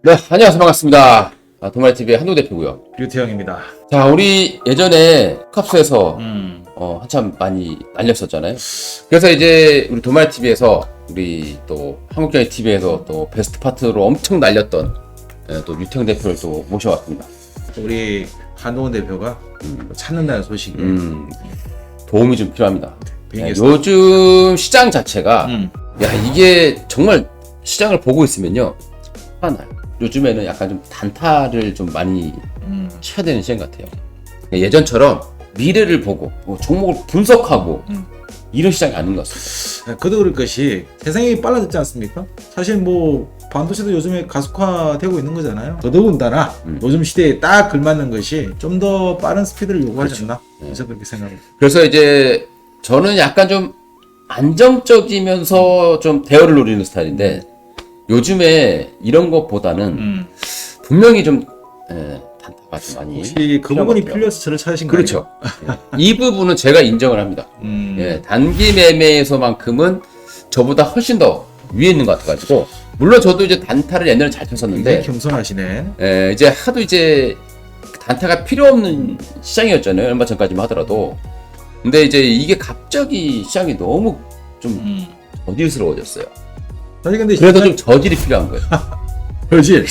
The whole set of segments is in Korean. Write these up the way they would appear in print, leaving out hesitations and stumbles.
네, 안녕하세요. 반갑습니다. 도마리TV의 한동 대표고요. 류태형입니다. 자, 우리 예전에 컵스에서 한참 많이 날렸었잖아요. 그래서 이제 우리 도마리TV에서 우리 또 한국경제TV에서 또 베스트 파트너로 엄청 날렸던 또 류태형 대표를 또 모셔왔습니다. 우리 한동훈 대표가 찾는다는 소식이 도움이 좀 필요합니다. 네, 비행기에서- 요즘 시장 자체가 야, 이게 정말 시장을 보고 있으면요 화가 나요. 요즘에는 약간 좀 단타를 좀 많이 쳐야 되는 시장 같아요. 예전처럼 미래를 보고 뭐 종목을 분석하고 이런 시장이 아닌 것 같습니다. 그도 그럴 것이 세상이 빨라졌지 않습니까? 사실 뭐 반도체도 요즘에 가속화되고 있는 거잖아요. 더더군다나 요즘 시대에 딱 걸맞는 것이 좀 더 빠른 스피드를 요구하지 않나? 그래서 그렇게 생각합니다. 그래서 이제 저는 약간 좀 안정적이면서 좀 대어를 노리는 스타일인데 요즘에 이런 것보다는 분명히 좀 단타가 좀 많이 혹시 그 필요한 부분이 것 같아요. 필요해서 저를 찾으신 거예요? 그렇죠. 이 부분은 제가 인정을 합니다. 예, 단기 매매에서만큼은 저보다 훨씬 더 위에 있는 것 같아가지고 물론 저도 이제 단타를 옛날에 잘 쳤었는데 굉장히 겸손하시네. 예, 이제 하도 이제 단타가 필요 없는 시장이었잖아요. 얼마 전까지만 하더라도. 근데 이제 이게 갑자기 시장이 너무 좀 어디스러워졌어요. 사실 근데 그래서 좀 저질이 필요한 거예요. 저질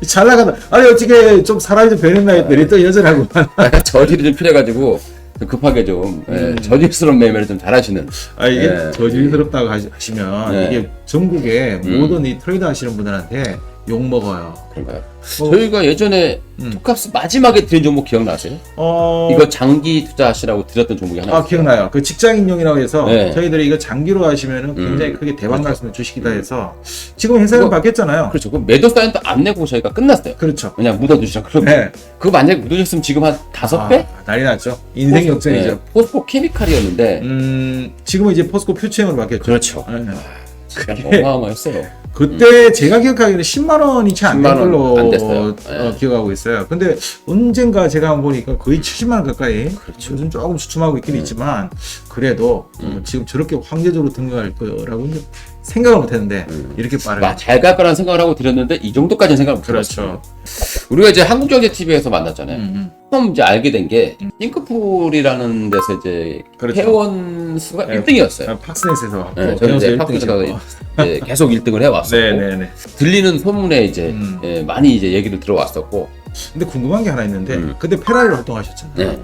잘 나가다. 아니 어떻게 좀 사람이 좀 변했나 했더니 또 여전하고. 약간 저질이 좀 필요해가지고 좀 급하게 좀 저질스러운 매매를 좀 잘하시는. 아 이게 예. 저질스럽다고 하시면 예. 이게 전국에 모든 이 트레이드 하시는 분들한테 욕 먹어요. 그런가요? 저희가 예전에 투캅스 마지막에 드린 종목 기억나세요? 어, 이거 장기 투자하시라고 드렸던 종목이 하나 있어요. 기억나요. 그 직장인용이라고 해서 네. 저희들이 이거 장기로 하시면은 굉장히 크게 대박 그렇죠. 말씀을 주시기도 해서 지금 회사는 이거- 바뀌었잖아요. 그렇죠. 그 매도 사인도 안 내고 저희가 끝났어요. 그렇죠. 그냥 묻어두시라. 그럼 네. 그거 만약에 묻어줬으면 지금 한 5배? 난리 났죠. 인생 역전이죠. 포스코 케미칼이었는데. 지금은 이제 포스코 퓨처형으로 바뀌었죠. 그렇죠. 네. 그게 어마어마했어요. 그때 제가 기억하기에는 10만 원이 채 안 된 10만 원 걸로 안 됐어요. 네. 기억하고 있어요. 근데 언젠가 제가 한번 보니까 거의 70만 원 가까이. 그렇죠. 요즘 조금 주춤하고 있긴 있지만 그래도 지금 저렇게 황제적으로 등장할 거라고 이제 생각을 못했는데 이렇게 빠르게. 잘 갈 거라는 생각을 하고 드렸는데 이 정도까지는 생각을 못 그렇죠. 해봤어요. 우리가 이제 한국경제TV에서 만났잖아요. 처음 이제 알게 된 게 싱크풀이라는 데서 이제 그렇죠. 회원 수가 네. 1등이었어요. 팍스넷에서 네, 저는 이제 팍스에서 계속 1등을 해왔었고 네네네. 들리는 소문에 이제 많이 이제 얘기를 들어왔었고. 근데 궁금한 게 하나 있는데 그때 페라리로 활동하셨잖아요. 네.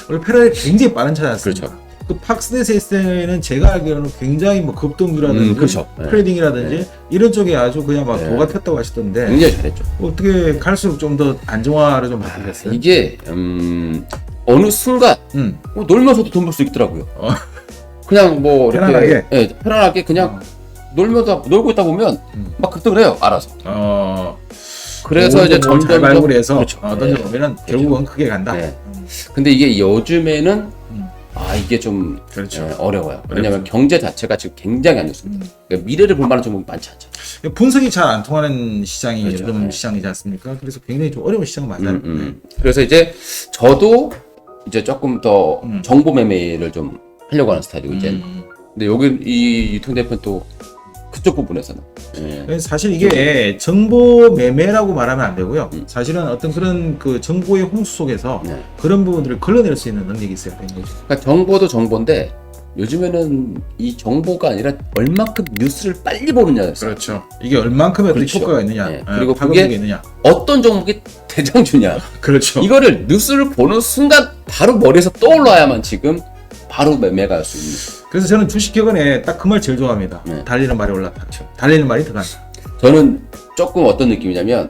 원래 페라리 굉장히 빠른 차였습니다. 그렇죠. 그 팍스넷에 있을 때는 제가 알기로는 굉장히 뭐 급등주라든지 그렇죠. 네. 트레이딩이라든지 이런 쪽에 아주 그냥 막 네. 도가 폈다고 하시던데 굉장히 잘했죠. 어떻게 갈수록 좀 더 안정화를 좀 바뀌겠어요? 이게 어느 순간 놀면서도 돈 벌 수 있더라고요. 그냥 뭐 이렇게 편안하게? 편안하게 그냥 놀고 있다 보면 막 급등을 해요. 알아서. 그래서 이제 잘 점점 더 발굴해서 그렇죠. 던져보면은 결국은 크게 간다. 네. 근데 이게 요즘에는 이게 좀 그렇죠. 어려워요. 왜냐면 경제 자체가 지금 굉장히 안 좋습니다. 그러니까 미래를 볼 만한 종목이 많지 않죠. 분석이 잘 안 통하는 시장이 그렇죠. 요즘 네. 시장이지 않습니까? 그래서 굉장히 좀 어려운 시장은 맞아요. 그래서 이제 저도 이제 조금 더 정보 매매를 좀 하려고 하는 스타일이고 이제. 근데 여기 이 유통 대표는 또 그쪽 부분에서는. 사실 이게 정보 매매라고 말하면 안 되고요. 사실은 어떤 그런 그 정보의 홍수 속에서 네. 그런 부분들을 걸러낼 수 있는 능력이 있어야 되는 거죠. 그러니까 정보도 정보인데 요즘에는 이 정보가 아니라 얼만큼 뉴스를 빨리 보느냐였어요. 그렇죠. 이게 얼만큼의 어떤 그렇죠. 효과가 있느냐, 네. 그리고 파급력이 그게 있느냐. 어떤 종목이 대장주냐. 그렇죠. 이거를 뉴스를 보는 순간 바로 머리에서 떠올라야만 지금 바로 매매가 할 수 있는. 그래서 저는 주식 격언에 딱 그 말 제일 좋아합니다. 네. 달리는 말이 올랐다. 달리는 말이 더 간다. 저는 조금 어떤 느낌이냐면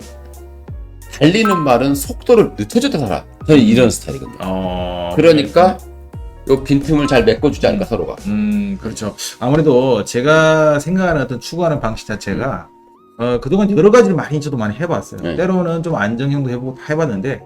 달리는 말은 속도를 늦춰줬다 살아. 저는 이런 스타일이거든요. 그러니까 요 빈틈을 잘 메꿔주지 않을까 서로가. 그렇죠. 아무래도 제가 생각하는 어떤 추구하는 방식 자체가 그동안 여러 가지를 저도 많이 해봤어요. 네. 때로는 좀 안정형도 해보고 다 해봤는데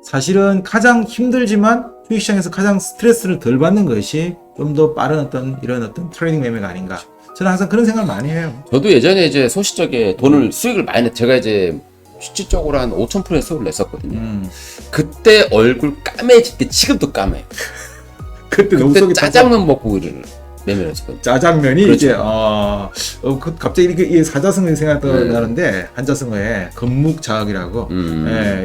사실은 가장 힘들지만 주식시장에서 가장 스트레스를 덜 받는 것이 좀 더 빠른 어떤 이런 어떤 트레이딩 매매가 아닌가. 저는 항상 그런 생각을 많이 해요. 저도 예전에 이제 소시적에 돈을 수익을 많이 냈. 제가 이제 실질적으로 한 5,000%의 수익을 냈었거든요. 그때 얼굴 까매질 때 지금도 까매. 그때 너무 속이 짜장면 먹고 매매를 했었거든요. 짜장면이 그렇죠. 이제 갑자기 이게 사자성어의 생각도 네. 나는데 한자성어에 건묵자학이라고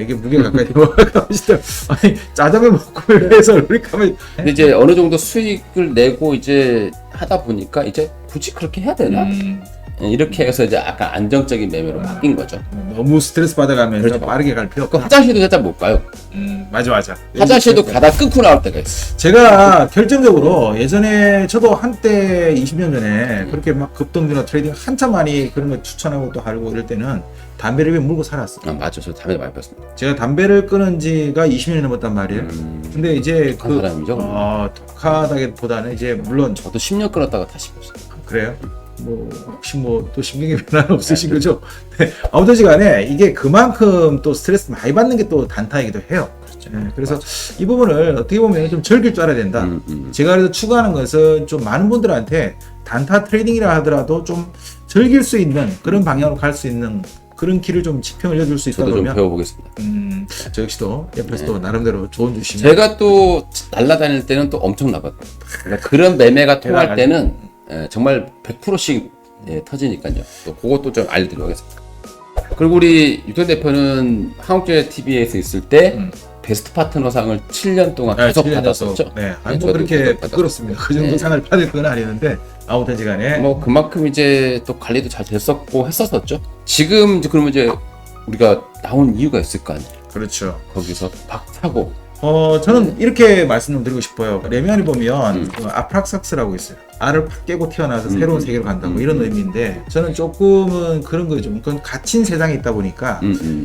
이게 무게 가까이 가시죠. 아니 짜장면 먹고 해서 이렇게 하면 근데 이제 어느 정도 수익을 내고 이제 하다 보니까 이제 굳이 그렇게 해야 되나? 이렇게 해서 이제 약간 안정적인 매매로 바뀐 거죠. 너무 스트레스 받아가면서 그렇죠. 빠르게 갈 필요 그 없고. 화장실도 살짝 못 가요. 맞아. 화장실도 가다 끊고 나올 때가 있어. 제가 결정적으로 예전에 저도 한때 20년 전에 그렇게 막 급등주나 트레이딩 한참 많이 그런 거 추천하고 또 하고 이럴 때는 담배를 입에 물고 살았어요. 아, 맞죠. 저 담배 많이 폈습니다. 제가 담배를 끊은 지가 20년이 넘었단 말이에요. 근데 이제 독한 사람이죠. 독하다기보다는 이제 물론 저도 10년 끊었다가 다시 폈어요. 그래요. 뭐 혹시 뭐 또 심경의 변화는 없으신 거죠? 네. 아무튼간에 이게 그만큼 또 스트레스 많이 받는 게 또 단타이기도 해요. 그렇죠. 네, 그래서 이 부분을 어떻게 보면 좀 즐길 줄 알아야 된다. 제가 그래서 추구하는 것은 좀 많은 분들한테 단타 트레이딩이라 하더라도 좀 즐길 수 있는 그런 방향으로 갈 수 있는 그런 길을 좀 지평 알려줄 수 있다 저도 좀 그러면 배워보겠습니다. 저 역시도 옆에서 또 나름대로 조언 주시면 제가 또 날아다닐 때는 또 엄청 나거든요. 그러니까 그런 매매가 통할 때는 정말 100%씩 터지니까요. 또 그것도 좀 알려드리겠습니다. 그리고 우리 유통 대표는 한국제TV에서 있을 때 베스트 파트너상을 7년 동안 계속 받았었죠. 네, 아니 뭐 저도 그렇게 계속 부끄럽습니다. 그 정도 네. 상을 받을 건 아니었는데 아무튼 시간에 뭐 그만큼 이제 또 관리도 잘 됐었고 했었었죠. 지금 이제 그러면 이제 우리가 나온 이유가 있을 거 아니에요. 그렇죠. 거기서 박 사고. 저는 이렇게 말씀 좀 드리고 싶어요. 레미안에 보면 그 아프락삭스라고 있어요. 알을 팍 깨고 태어나서 새로운 세계로 간다고 이런 의미인데 저는 조금은 그런 거죠. 그건 갇힌 세상에 있다 보니까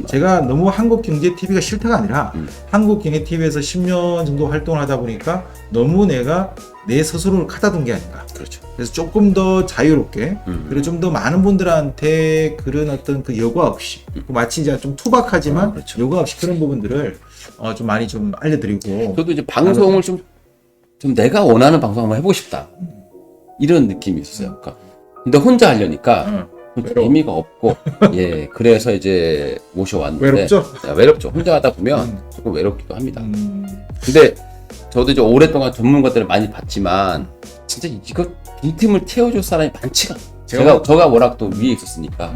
제가 너무 한국경제TV가 싫다가 아니라 한국경제TV에서 10년 정도 활동을 하다 보니까 너무 내가 내 스스로를 가다둔 게 아닌가. 그렇죠. 그래서 조금 더 자유롭게 그리고 좀 더 많은 분들한테 그런 어떤 그 여과 없이 마치 이제 좀 투박하지만 그렇죠. 여과 없이 그런 부분들을 좀 많이 좀 알려드리고 저도 이제 방송을 좀 내가 원하는 방송 한번 해보고 싶다. 이런 느낌이 있었어요. 그러니까 근데 혼자 하려니까 좀 재미가 없고 예 그래서 이제 모셔왔는데 외롭죠? 외롭죠. 혼자 하다 보면 조금 외롭기도 합니다. 근데 저도 이제 오랫동안 전문가들을 많이 봤지만 진짜 이거 빈틈을 채워줄 사람이 많지가 않아요. 제가 워낙 또 위에 있었으니까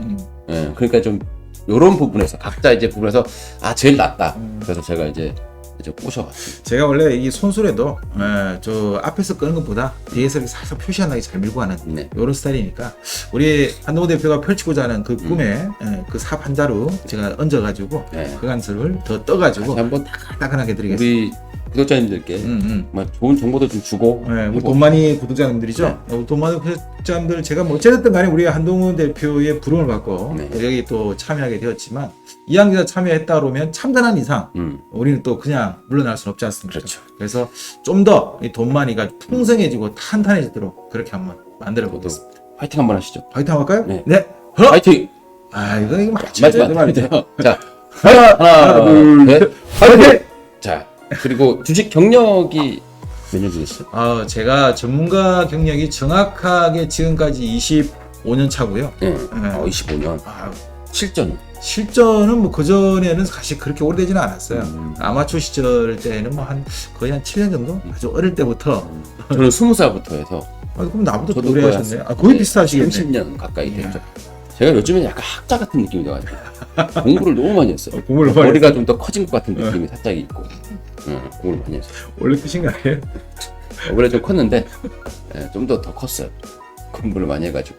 예 그러니까 좀 요런 부분에서 각자 이제 부분에서 제일 낫다. 그래서 제가 이제 꼬셔왔습니다. 제가 원래 이 손술에도 저 앞에서 끄는 것보다 뒤에서 이렇게 살짝 표시하는 게 잘 밀고 가는 이런 스타일이니까 우리 한동훈 대표가 펼치고자 하는 그 꿈에 그 삽 한 자루 제가 얹어가지고 그 한술을 더 떠가지고 한번 따끈하게 드리겠습니다. 우리 구독자님들께 정말 좋은 정보도 좀 주고 우리 돈 많이 구독자님들이죠. 돈 많은 구독자님들 제가 뭐 어쨌든 간에 우리 한동훈 대표의 부름을 받고 여기 또 참여하게 되었지만 이왕기사 참여했다 그러면 참전한 이상 우리는 또 그냥 물러날 수는 없지 않습니까? 그렇죠. 그래서 좀 더 이 돈 많이가 풍성해지고 탄탄해지도록 그렇게 한번 만들어 보겠습니다. 화이팅 한번 하시죠. 화이팅 한번 할까요? 네. 이거 화이팅! 맞춰야 말이죠. 자, 하나, 둘, 셋, 화이팅! 자, 그리고 주식 경력이 몇 년 되셨어요? 제가 전문가 경력이 정확하게 지금까지 25년 차고요. 25년. 실전. 실전은 뭐 그전에는 사실 그렇게 오래되지는 않았어요. 아마추어 시절 때는 뭐 거의 한 7년 정도? 아주 어릴 때부터. 저는 20살부터 해서. 그럼 나보다 더 저도 오래 하셨네. 거의 비슷하시겠네. 30년 가까이 됐죠. 제가 요즘엔 약간 학자 같은 느낌이 돼가지고 공부를 너무 많이 했어요. 공부를 많이 머리가 좀 더 커진 것 같은 느낌이 살짝 있고 공부를 많이 했어요. 원래 뜻인 거 아니에요? 원래 좀 컸는데 좀 더 컸어요. 공부를 많이 해가지고.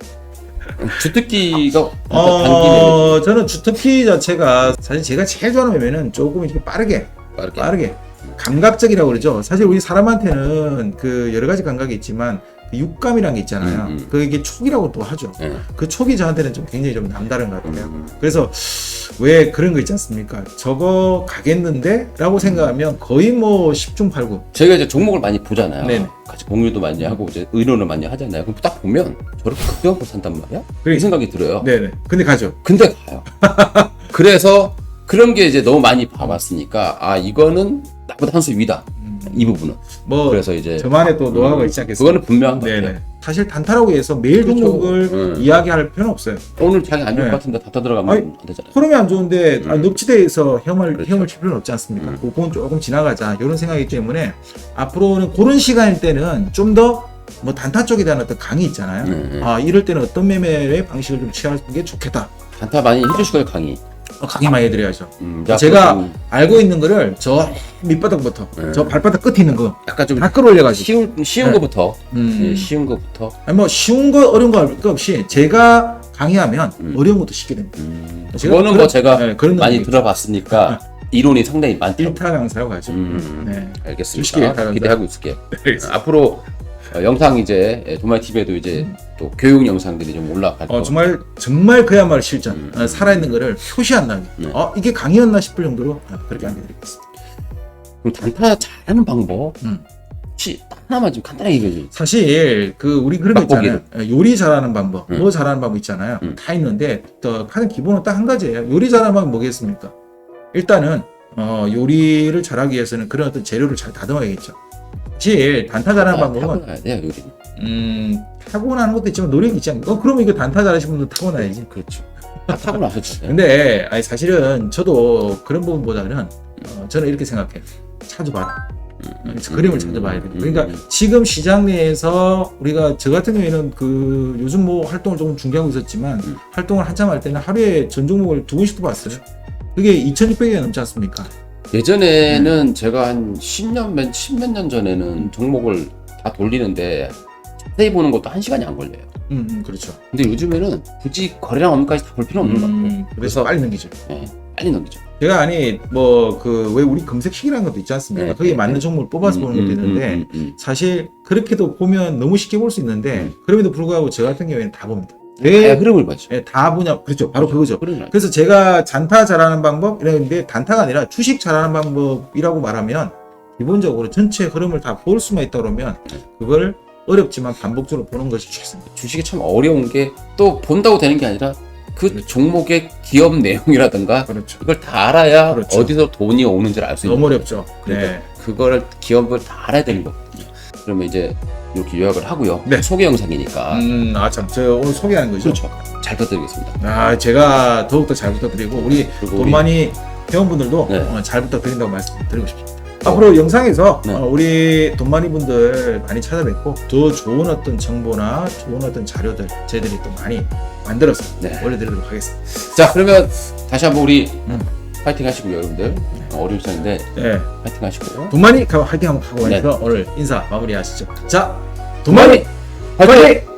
주특기가 단기 저는 주특기 자체가 사실 제가 제일 좋아하는 매매는 조금 이렇게 빠르게 감각적이라고 그러죠. 사실 우리 사람한테는 그 여러 가지 감각이 있지만 그 육감이라는 게 있잖아요. 그게 촉이라고 또 하죠. 그 촉이 저한테는 좀 굉장히 좀 남다른 것 같아요. 그래서 왜 그런 거 있지 않습니까? 저거 가겠는데? 라고 생각하면 거의 뭐 10중 8구. 저희가 이제 종목을 많이 보잖아요. 네네. 같이 공유도 많이 하고 이제 의논을 많이 하잖아요. 그럼 딱 보면 저렇게 급등하고 산단 말이야? 이 생각이 들어요. 네네. 근데 가죠. 근데 가요. 그래서 그런 게 이제 너무 많이 봐봤으니까 이거는 나보다 한 수 위다. 이 부분은. 뭐 그래서 이제 저만의 또 노하우가 있지 않겠습니까? 그거는 분명한 것 같아요. 네네. 사실 단타라고 해서 매일 그렇죠. 종목을 이야기할 필요는 없어요. 오늘 장이 안 좋을 것 같은데 다 들어가면 안 되잖아요. 흐름이 안 좋은데 넙치대에서 헤엄을 그렇죠. 칠 필요는 없지 않습니까? 그건 조금 지나가자 이런 생각이기 때문에 앞으로는 그런 시간일 때는 좀 더 뭐 단타 쪽에 대한 어떤 강의 있잖아요. 이럴 때는 어떤 매매의 방식을 좀 취하는 게 좋겠다. 단타 많이 해주실 거예요, 강의. 강의 많이 해드려야죠. 자, 제가 좀 알고 있는 거를 저 밑바닥부터 저 발바닥 끝에 있는 거 약간 좀 다 끌어올려가지고 쉬운 네. 거부터. 예, 쉬운 거부터. 아니 뭐 쉬운 거 어려운 거 할 거 없이 제가 강의하면 어려운 것도 쉽게 됩니다. 그거는 뭐 제가 네, 그런 많이 능력이 들어봤으니까 이론이 상당히 많다고. 1타 강사라고 하죠. 네. 알겠습니다. 쉽게 다룬다. 기대하고 있을게요. 알겠습니다. 앞으로 영상 이제 도마이 TV에도 이제 또 교육 영상들이 좀 올라갈 거. 정말 그야말로 실전 살아있는 거를 표시 안 나게 이게 강의였나 싶을 정도로 그렇게 안내드리겠습니다. 그럼 단타 잘하는 방법 혹시 하나만 좀 간단하게 얘기해 주세요. 사실 우리 그런 거 있잖아요. 요리 잘하는 방법, 뭐 잘하는 방법 있잖아요. 다 있는데 하는 기본은 딱 한 가지예요. 요리 잘하는 방법 뭐겠습니까? 일단은 요리를 잘하기 위해서는 그런 어떤 재료를 잘 다듬어야겠죠. 사실 단타 잘하는 방법은 타고나야 돼요, 요리는. 타고나는 것도 있지만 노력이 있지 않을까? 그러면 이거 단타 잘하시는 분들 타고나야지. 그렇죠. 타고나서 근데 사실은 저도 그런 부분보다는 저는 이렇게 생각해요. 찾아봐라. 그림을 찾아봐야 돼요. 그러니까 지금 시장 내에서 우리가 저 같은 경우에는 요즘 뭐 활동을 조금 중지하고 있었지만 활동을 한참 할 때는 하루에 전 종목을 2번씩도 봤어요. 그게 2,600개가 넘지 않습니까? 예전에는 제가 한 10몇 년 전에는 종목을 다 돌리는데 자세히 보는 것도 1시간이 안 걸려요. 그렇죠. 근데 요즘에는 굳이 거래량 업무까지 다 볼 필요 없는 것 같아요. 그래서 빨리 넘기죠. 네, 빨리 넘기죠. 제가 왜 우리 검색식이라는 것도 있지 않습니까? 네, 거기에 맞는 종목을 뽑아서 보는 것도 있는데 사실 그렇게도 보면 너무 쉽게 볼 수 있는데 그럼에도 불구하고 저 같은 경우에는 다 봅니다. 흐름을 봐죠. 다 보냐? 그렇죠. 바로 그거죠. 흐름을 그래서 제가 단타 잘하는 방법 이랬는데 단타가 아니라 주식 잘하는 방법이라고 말하면 기본적으로 전체 흐름을 다 볼 수만 있다 그러면 그걸 어렵지만 반복적으로 보는 것이 좋습니다. 주식이 참 어려운 게 또 본다고 되는 게 아니라 그 그렇죠. 종목의 기업 내용이라든가 그렇죠. 이걸 다 알아야 그렇죠. 어디서 돈이 오는지를 알 수 있는 너무 어렵죠. 그러니까 네. 그거를 기업을 다 알아야 되는 거거든요. 그러면 이제 이렇게 요약을 하고요. 네. 소개 영상이니까. 저 오늘 소개하는 거죠. 그렇죠. 잘 부탁드리겠습니다. 제가 더욱더 잘 부탁드리고 우리 그리고 돈 많이 회원분들도 네. 잘 부탁드린다고 말씀드리고 싶습니다. 앞으로 영상에서 네. 우리 돈 많이 분들 많이 찾아뵙고 더 좋은 어떤 정보나 좋은 어떤 자료들 저희들이 또 많이 만들어서 네. 올려드리도록 하겠습니다. 자, 그러면 다시 한번 우리 파이팅 하시고요, 여러분들. 어려운 시간인데 네. 파이팅 하시고. 돈 많이 화이팅 한번 하고 네. 해서 오늘 인사 마무리하시죠. 자, 돈 많이 파이팅! 화이팅!